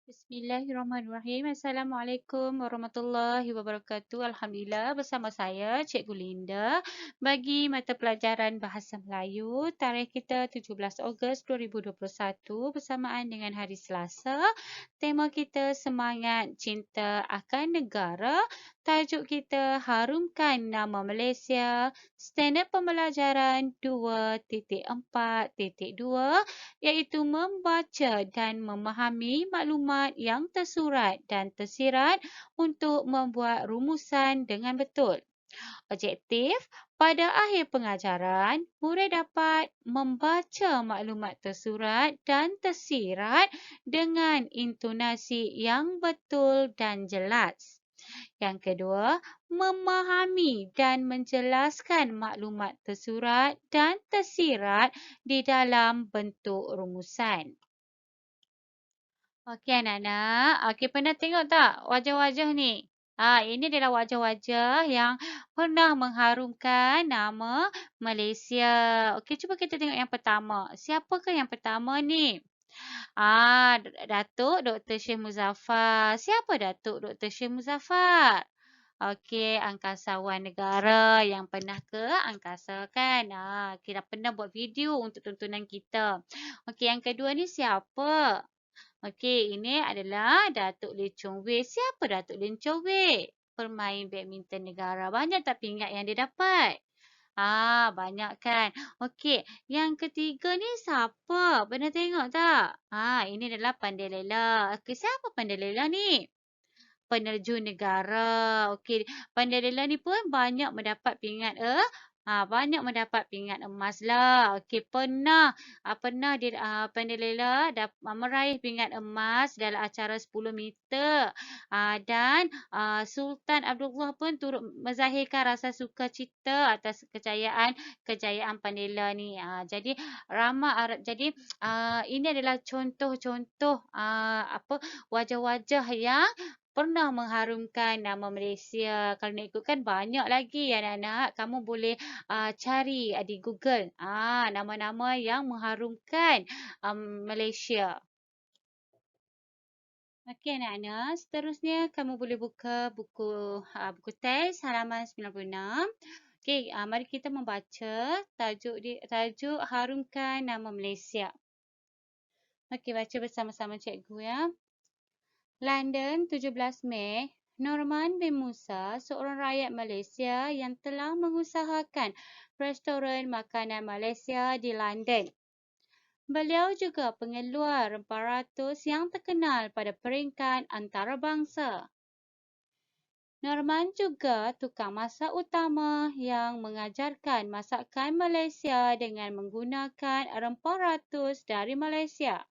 Bismillahirrahmanirrahim. Assalamualaikum warahmatullahi wabarakatuh. Alhamdulillah bersama saya Cikgu Linda bagi mata pelajaran Bahasa Melayu. Tarikh kita 17 Ogos 2021 bersamaan dengan hari Selasa. Tema kita Semangat Cinta Akan Negara. Tajuk kita Harumkan Nama Malaysia. Standard pembelajaran 2.4.2 iaitu membaca dan memahami maklumat yang tersurat dan tersirat untuk membuat rumusan dengan betul. Objektif, pada akhir pengajaran, murid dapat membaca maklumat tersurat dan tersirat dengan intonasi yang betul dan jelas. Yang kedua, memahami dan menjelaskan maklumat tersurat dan tersirat di dalam bentuk rumusan. Okey anak-anak, pernah tengok tak wajah-wajah ni? Ini adalah wajah-wajah yang pernah mengharumkan nama Malaysia. Okey, cuba kita tengok yang pertama. Siapakah yang pertama ni? Datuk Dr. Syed Muzaffar. Siapa Datuk Dr. Syed Muzaffar? Okey, angkasawan negara yang pernah ke angkasa kan? Kita pernah buat video untuk tontonan kita. Okey, yang kedua ni siapa? Okey, ini adalah Datuk Lee Chong Wei. Siapa Datuk Lee Chong Wei? Pemain badminton negara. Banyak tak pingat yang dia dapat? Banyak kan? Okey, yang ketiga ni siapa? Pernah tengok tak? Ini adalah Pandai Lela. Okey, siapa Pandai Lela ni? Penerjun negara. Okey, Pandai Lela ni pun banyak mendapat pingat banyak mendapat pingat emas lah. Okey, pernah dia Pandai Lela meraih pingat emas dalam acara 10 meter. Dan Sultan Abdullah pun turut menzahirkan rasa sukacita atas kejayaan Pandai Lela ni. Jadi ini adalah contoh-contoh wajah-wajah yang pernah mengharumkan nama Malaysia. Kalau nak ikutkan banyak lagi anak-anak. Kamu boleh cari di Google nama-nama yang mengharumkan Malaysia. Okey anak-anak, seterusnya kamu boleh buka buku teks halaman 96. Okey, mari kita membaca tajuk Harumkan Nama Malaysia. Okey, baca bersama-sama cikgu ya. London, 17 Mei, Norman bin Musa, seorang rakyat Malaysia yang telah mengusahakan restoran makanan Malaysia di London. Beliau juga pengeluar rempah ratus yang terkenal pada peringkat antarabangsa. Norman juga tukang masak utama yang mengajarkan masakan Malaysia dengan menggunakan rempah ratus dari Malaysia.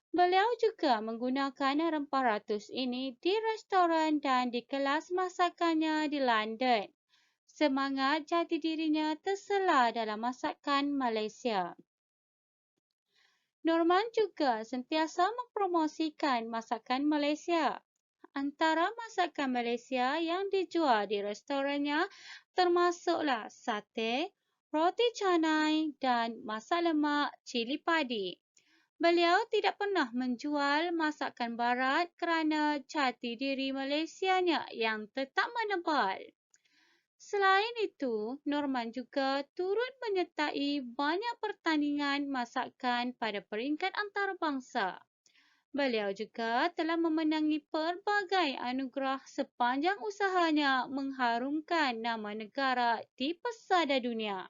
Beliau juga menggunakan rempah ratus ini di restoran dan di kelas masakannya di London. Semangat jati dirinya tersela dalam masakan Malaysia. Norman juga sentiasa mempromosikan masakan Malaysia. Antara masakan Malaysia yang dijual di restorannya termasuklah sate, roti canai dan masak lemak cili padi. Beliau tidak pernah menjual masakan barat kerana jati diri Malaysianya yang tetap menebal. Selain itu, Norman juga turut menyertai banyak pertandingan masakan pada peringkat antarabangsa. Beliau juga telah memenangi pelbagai anugerah sepanjang usahanya mengharumkan nama negara di pesada dunia.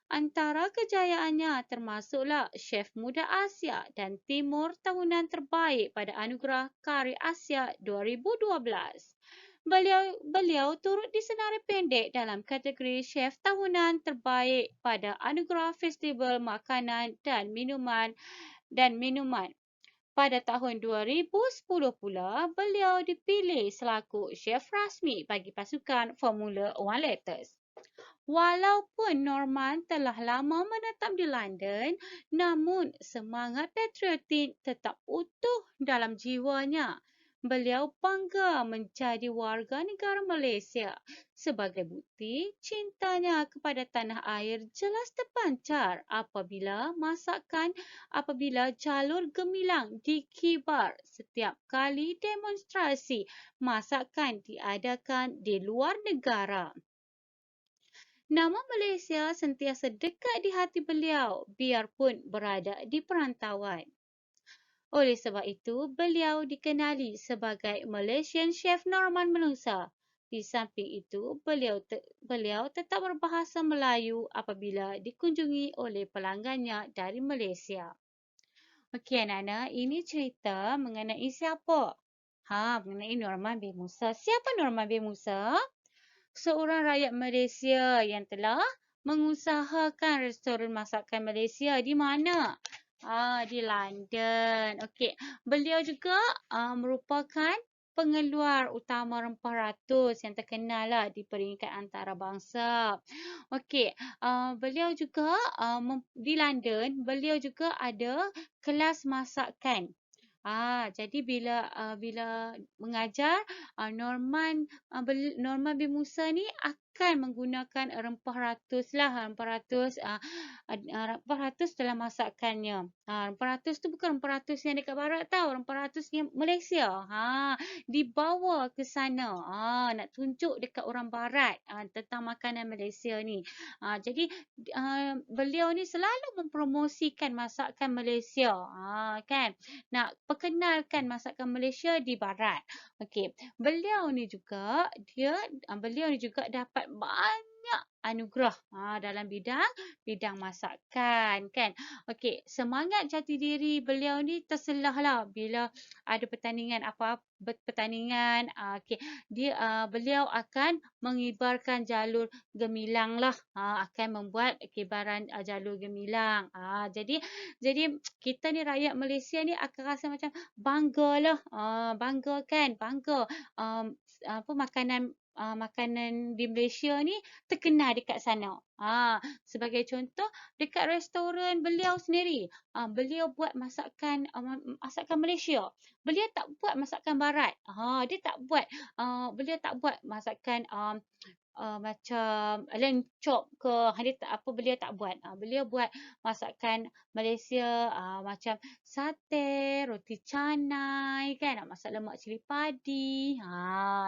Antara kejayaannya termasuklah Chef Muda Asia dan Timur Tahunan Terbaik pada Anugerah Kari Asia 2012. Beliau turut disenari pendek dalam kategori Chef Tahunan Terbaik pada Anugerah Festival Makanan dan Minuman. Pada tahun 2010 pula, beliau dipilih selaku chef rasmi bagi pasukan Formula One Letters. Walaupun Norman telah lama menetap di London, namun semangat patriotik tetap utuh dalam jiwanya. Beliau bangga menjadi warga negara Malaysia. Sebagai bukti, cintanya kepada tanah air jelas terpancar apabila jalur gemilang dikibar setiap kali demonstrasi masakan diadakan di luar negara. Nama Malaysia sentiasa dekat di hati beliau biarpun berada di perantauan. Oleh sebab itu, beliau dikenali sebagai Malaysian Chef Norman Menusa. Di samping itu, beliau tetap berbahasa Melayu apabila dikunjungi oleh pelanggannya dari Malaysia. Okey anak-anak, ini cerita mengenai siapa? Mengenai Norman bin Musa. Siapa Norman bin Musa? Seorang rakyat Malaysia yang telah mengusahakan restoran masakan Malaysia di mana? Di London. Okey, beliau juga merupakan pengeluar utama rempah ratus yang terkenal lah di peringkat antarabangsa. Okey, beliau juga di London, beliau juga ada kelas masakan. Jadi bila mengajar, Norman bin Musa ni akan menggunakan rempah ratus lah, rempah ratus dalam masakannya. Rempah ratus tu bukan rempah ratus yang dekat barat tau, rempah ratus yang Malaysia. Dibawa ke sana. Nak tunjuk dekat orang barat tentang makanan Malaysia ni. Jadi beliau ni selalu mempromosikan masakan Malaysia. Kan? Nak perkenalkan masakan Malaysia di barat. Okey, beliau ni juga dapat banyak anugerah dalam bidang masakan kan. Okey, semangat jati diri beliau ni terselahlah bila ada pertandingan. Okey, beliau akan mengibarkan jalur gemilang lah. Akan membuat kibaran jalur gemilang. Jadi kita ni rakyat Malaysia ni akan rasa macam banggalah. Bangga kan? Bangga. Makanan di Malaysia ni terkenal dekat sana. Sebagai contoh, dekat restoran beliau sendiri, beliau buat masakan Malaysia. Beliau tak buat masakan barat. Beliau tak buat masakan macam lamb chop ke, beliau tak buat. Beliau buat masakan Malaysia macam sate, roti canai kan, masak lemak cili padi.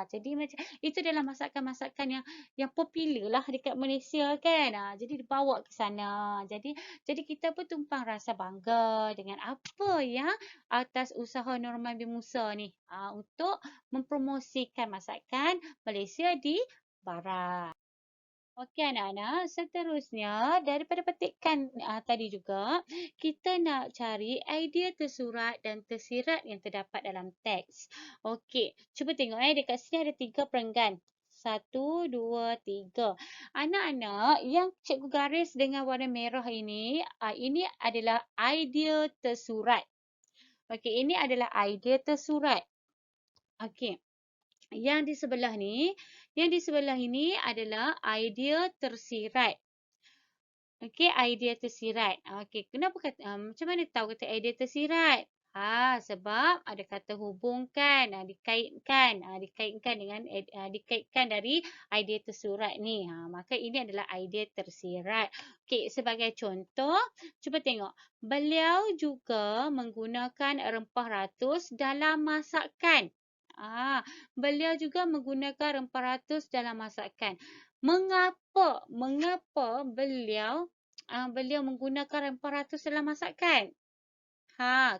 Jadi macam itu adalah masakan-masakan yang popular lah dekat Malaysia kan. Jadi dibawa ke sana. Jadi kita pun tumpang rasa bangga dengan apa yang atas usaha Norman bin Musa ni untuk mempromosikan masakan Malaysia di barat. Okey anak-anak, seterusnya daripada petikan tadi juga, kita nak cari idea tersurat dan tersirat yang terdapat dalam teks. Okey, cuba tengok dekat sini ada 3 perenggan. 1, 2, 3. Anak-anak, yang cikgu garis dengan warna merah ini adalah idea tersurat. Okey, ini adalah idea tersurat. Okey. Yang di sebelah ini adalah idea tersirat. Okey, idea tersirat. Okey, macam mana tahu kata idea tersirat? Sebab ada kata hubungkan, dikaitkan dari idea tersurat ni. Maka ini adalah idea tersirat. Okey, sebagai contoh, cuba tengok. Beliau juga menggunakan rempah ratus dalam masakan. Beliau juga menggunakan rempah ratus dalam masakan. Mengapa beliau menggunakan rempah ratus dalam masakan?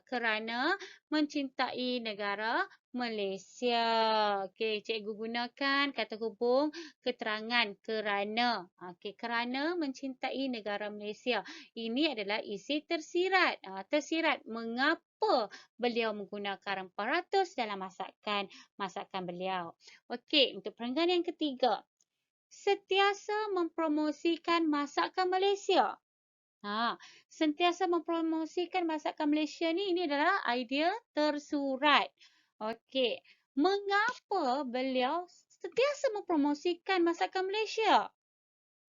Kerana mencintai negara Malaysia. Okey, cikgu gunakan kata hubung keterangan kerana. Okey, kerana mencintai negara Malaysia. Ini adalah isi tersirat. Tersirat mengapa beliau menggunakan rempah ratus dalam masakan beliau. Okey, untuk perenggan yang ketiga. Sentiasa mempromosikan masakan Malaysia. Sentiasa mempromosikan masakan Malaysia ni, ini adalah idea tersurat. Okey, mengapa beliau sentiasa mempromosikan masakan Malaysia?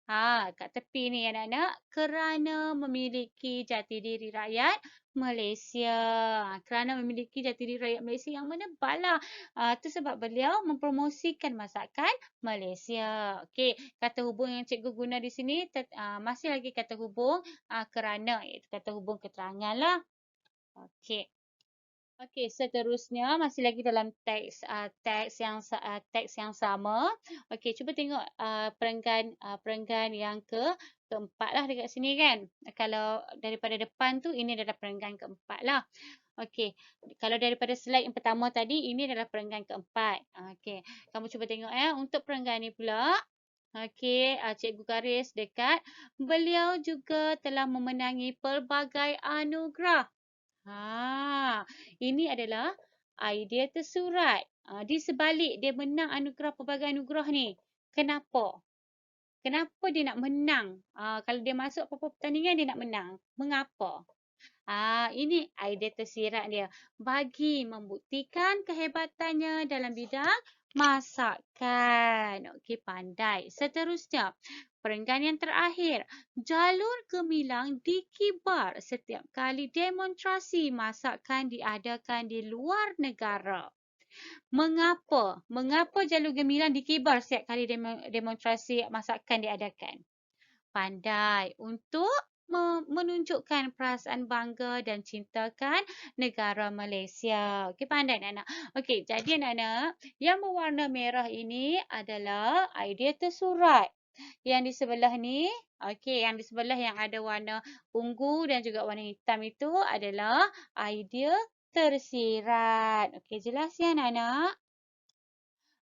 Kat tepi ni anak-anak, kerana memiliki jati diri rakyat Malaysia. Kerana memiliki jati diri rakyat Malaysia yang menebal lah. Itu sebab beliau mempromosikan masakan Malaysia. Okey, kata hubung yang cikgu guna di sini masih lagi kata hubung kerana, iaitu kata hubung keterangan lah. Okey. Okey, seterusnya masih lagi dalam teks yang sama. Okey, cuba tengok perenggan yang keempat lah dekat sini kan. Kalau daripada depan tu ini adalah perenggan keempat lah. Okey, kalau daripada slide yang pertama tadi ini adalah perenggan keempat. Okey, kamu cuba tengok ya untuk perenggan ni pula. Okey, cikgu garis dekat. Beliau juga telah memenangi pelbagai anugerah. Ini adalah idea tersurat. Di sebalik dia menang pelbagai anugerah ni. Kenapa? Kenapa dia nak menang? Kalau dia masuk apa-apa pertandingan, dia nak menang. Mengapa? Ini idea tersirat dia. Bagi membuktikan kehebatannya dalam bidang masakan. Okey, pandai. Seterusnya, perenggan yang terakhir. Jalur gemilang dikibar setiap kali demonstrasi masakan diadakan di luar negara. Mengapa? Mengapa jalur gemilang dikibar setiap kali demonstrasi masakan diadakan? Pandai untuk menunjukkan perasaan bangga dan cintakan negara Malaysia. Okey, pandai anak-anak. Okey, jadi anak-anak, yang berwarna merah ini adalah idea tersurat. Yang di sebelah ni, okey, yang di sebelah yang ada warna ungu dan juga warna hitam itu adalah idea tersirat. Okey, jelas ya anak-anak?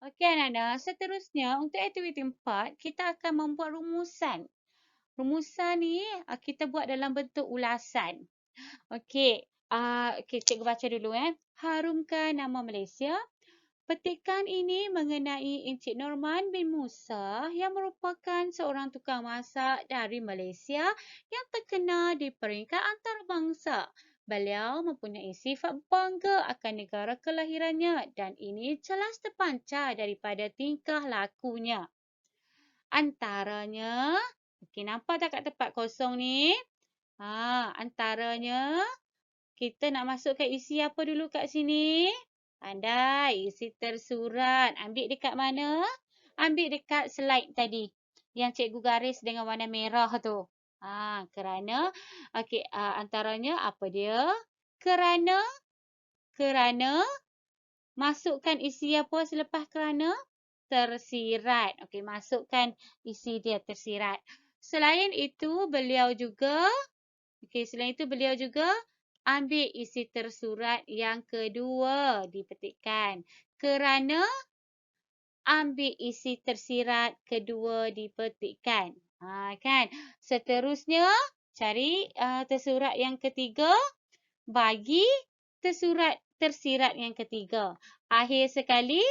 Okey anak-anak, seterusnya untuk aktiviti 4, kita akan membuat rumusan. Rumusan ni kita buat dalam bentuk ulasan. Okey, cikgu baca dulu Harumkan nama Malaysia. Petikan ini mengenai Encik Norman bin Musa yang merupakan seorang tukang masak dari Malaysia yang terkenal di peringkat antarabangsa. Beliau mempunyai sifat bangga akan negara kelahirannya dan ini jelas terpancar daripada tingkah lakunya. Antaranya, okey, nampak tak kat tempat kosong ni? Antaranya, kita nak masukkan isi apa dulu kat sini? Pandai, isi tersurat. Ambil dekat mana? Ambil dekat slide tadi. Yang cikgu garis dengan warna merah tu. Kerana, okey, antaranya apa dia? Kerana, masukkan isi apa selepas kerana? Tersirat. Okey, masukkan isi dia tersirat. Selain itu, beliau juga ambil isi tersurat yang kedua dipetikkan. Kerana ambil isi tersirat kedua dipetikkan. Kan? Seterusnya, cari tersurat yang ketiga bagi tersirat yang ketiga. Akhir sekali,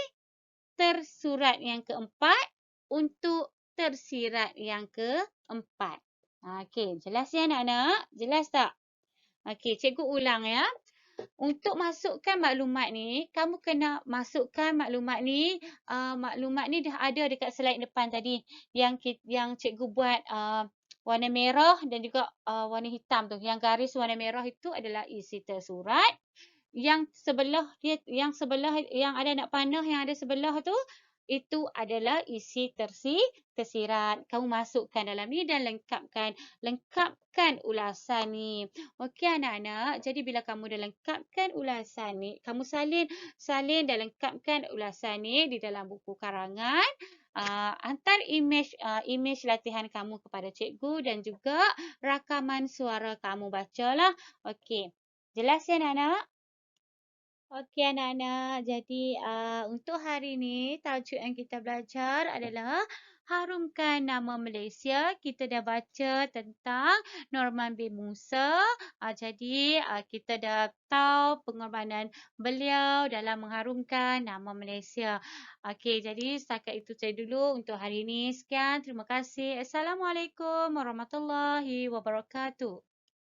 tersurat yang keempat untuk tersirat yang keempat. Okey, jelas ya anak-anak? Jelas tak? Okey, cikgu ulang ya. Untuk masukkan maklumat ni, kamu kena masukkan maklumat ni. Maklumat ni dah ada dekat slide depan tadi. Yang cikgu buat warna merah dan juga warna hitam tu. Yang garis warna merah itu adalah isi tersurat. Yang ada nak panah yang ada sebelah tu, itu adalah isi tersirat. Kamu masukkan dalam ni dan lengkapkan ulasan ni. Okey anak-anak, jadi bila kamu dah lengkapkan ulasan ni, kamu salin dan lengkapkan ulasan ni di dalam buku karangan. Hantar imej latihan kamu kepada cikgu dan juga rakaman suara kamu bacalah. Okey, jelas ya anak-anak? Okey anak-anak, jadi untuk hari ini tajuk yang kita belajar adalah Harumkan Nama Malaysia. Kita dah baca tentang Norman bin Musa. Jadi kita dah tahu pengorbanan beliau dalam mengharumkan nama Malaysia. Okey, jadi setakat itu saja dulu untuk hari ini. Sekian, terima kasih. Assalamualaikum warahmatullahi wabarakatuh.